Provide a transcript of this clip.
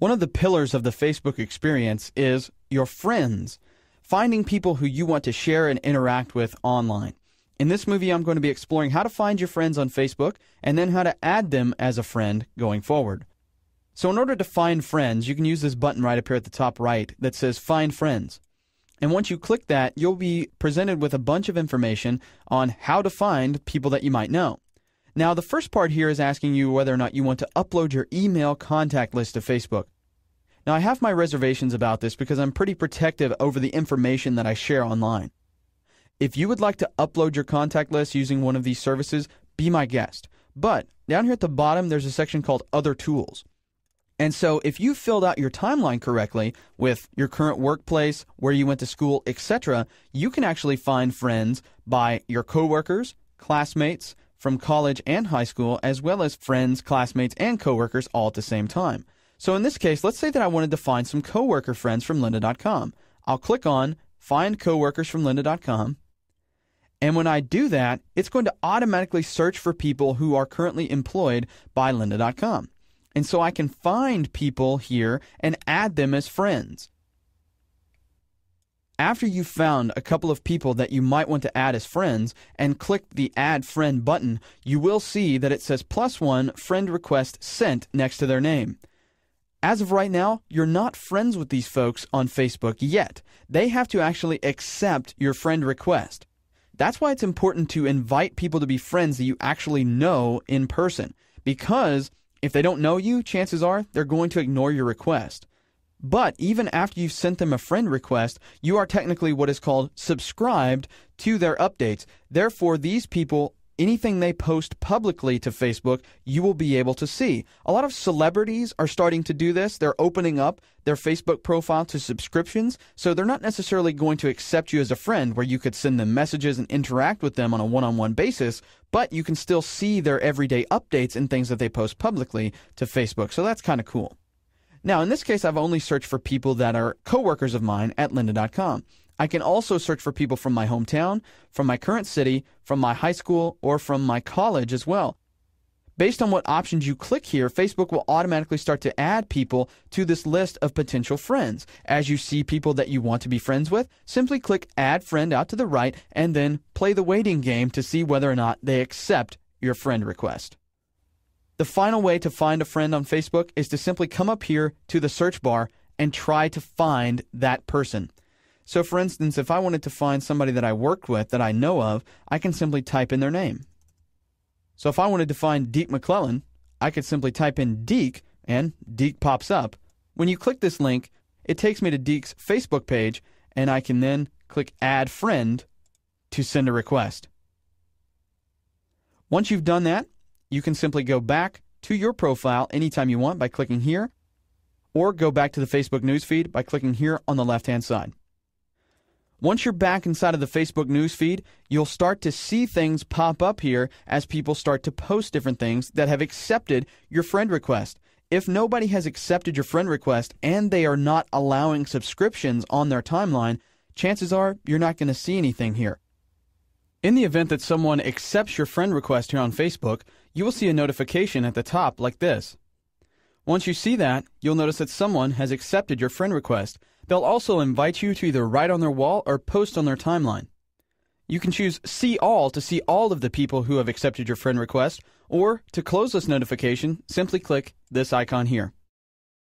One of the pillars of the Facebook experience is your friends, finding people who you want to share and interact with online. In this movie, I'm going to be exploring how to find your friends on Facebook and then how to add them as a friend going forward. So in order to find friends, you can use this button right up here at the top right that says Find Friends. And once you click that, you'll be presented with a bunch of information on how to find people that you might know. Now, the first part here is asking you whether or not you want to upload your email contact list to Facebook. Now, I have my reservations about this because I'm pretty protective over the information that I share online. If you would like to upload your contact list using one of these services, be my guest. But down here at the bottom, there's a section called Other Tools. And so if you filled out your timeline correctly with your current workplace, where you went to school, etc., you can actually find friends by your coworkers, classmates from college and high school, as well as friends, classmates, and coworkers all at the same time. So in this case, let's say that I wanted to find some coworker friends from lynda.com. I'll click on Find Coworkers from lynda.com. And when I do that, it's going to automatically search for people who are currently employed by lynda.com. And so I can find people here and add them as friends. After you've found a couple of people that you might want to add as friends and click the Add Friend button, you will see that it says +1 friend request sent next to their name. As of right now, you're not friends with these folks on Facebook yet. They have to actually accept your friend request. That's why it's important to invite people to be friends that you actually know in person, because if they don't know you, chances are they're going to ignore your request. But even after you've sent them a friend request, you are technically what is called subscribed to their updates. Therefore, these people, anything they post publicly to Facebook, you will be able to see. A lot of celebrities are starting to do this. They're opening up their Facebook profile to subscriptions, so they're not necessarily going to accept you as a friend where you could send them messages and interact with them on a one-on-one basis, but you can still see their everyday updates and things that they post publicly to Facebook, so that's kind of cool. Now, in this case, I've only searched for people that are coworkers of mine at lynda.com. I can also search for people from my hometown, from my current city, from my high school, or from my college as well. Based on what options you click here, Facebook will automatically start to add people to this list of potential friends. As you see people that you want to be friends with, simply click Add Friend out to the right and then play the waiting game to see whether or not they accept your friend request. The final way to find a friend on Facebook is to simply come up here to the search bar and try to find that person. So for instance, if I wanted to find somebody that I worked with that I know of, I can simply type in their name. So if I wanted to find Deke McClellan, I could simply type in Deke and Deke pops up. When you click this link, it takes me to Deke's Facebook page and I can then click Add Friend to send a request. Once you've done that, you can simply go back to your profile anytime you want by clicking here, or go back to the Facebook newsfeed by clicking here on the left-hand side. Once you're back inside of the Facebook newsfeed, you'll start to see things pop up here as people start to post different things that have accepted your friend request. If nobody has accepted your friend request and they are not allowing subscriptions on their timeline, chances are you're not going to see anything here. In the event that someone accepts your friend request here on Facebook, you will see a notification at the top like this. Once you see that, you'll notice that someone has accepted your friend request. They'll also invite you to either write on their wall or post on their timeline. You can choose See All to see all of the people who have accepted your friend request, or to close this notification, simply click this icon here.